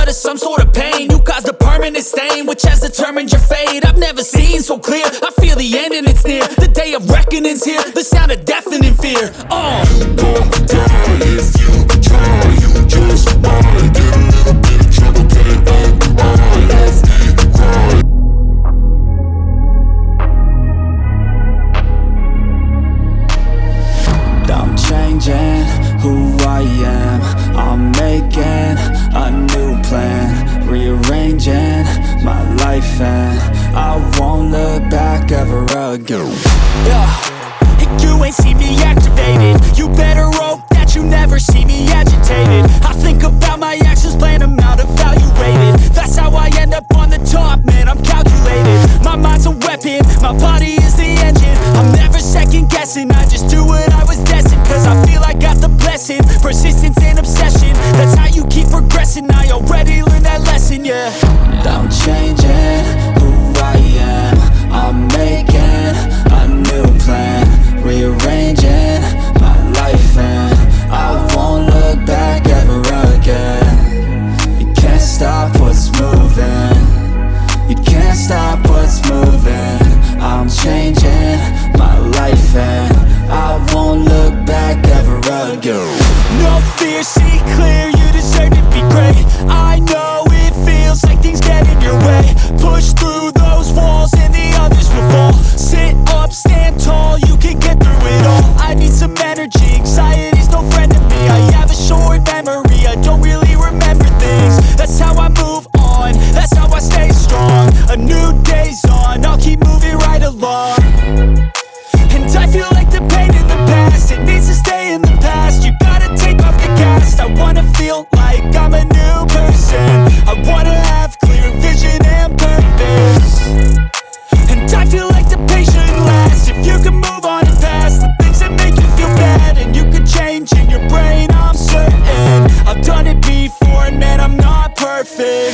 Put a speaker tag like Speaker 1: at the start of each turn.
Speaker 1: of some sort of pain. You caused a permanent stain, which has determined your fate. I've never seen so clear, I feel the end and it's near. The day of reckoning's here, the sound of deafening fear.
Speaker 2: You gon' die if you try. You just might get a little bit of trouble, can't act right. Left me right.
Speaker 3: I'm changing who I am. I'm making a new plan, rearranging my life, and I won't look back ever again.
Speaker 1: You ain't see me activated. You better hope that you never see me agitated. I think about my actions, plan them out, evaluated. That's how I end up on the top, man, I'm calculated. My mind's a weapon, my body is the engine. I'm never second guessing, I just do what I was destined. Cause I feel I got the blessing, persistence and obsession. That's how you keep progressing, I already learned that lesson, yeah.
Speaker 3: I'm changing who I am. I'm making a new plan, rearranging my life, and I won't look back ever again. You can't stop what's moving. You can't stop what's moving. I'm changing my life, and I won't look back ever again.
Speaker 1: No fear, see clear, you deserve to be great. I know it feels like things get in your way. Push through those walls and the others will fall. Sit up, stand tall, you can get through it all. I need some energy, anxiety's no friend to me. I have a short memory, I don't really remember things. That's how I move on, that's how I stay strong. A new day's on, I'll keep moving right along. And I feel like the pain in the past, it needs to stay in the past. You gotta take off the cast. I wanna feel like I'm a new person. I wanna have clear vision and purpose. And I feel like the pain shouldn't last. If you can move on and past the things that make you feel bad, and you can change in your brain, I'm certain. I've done it before and man, I'm not perfect.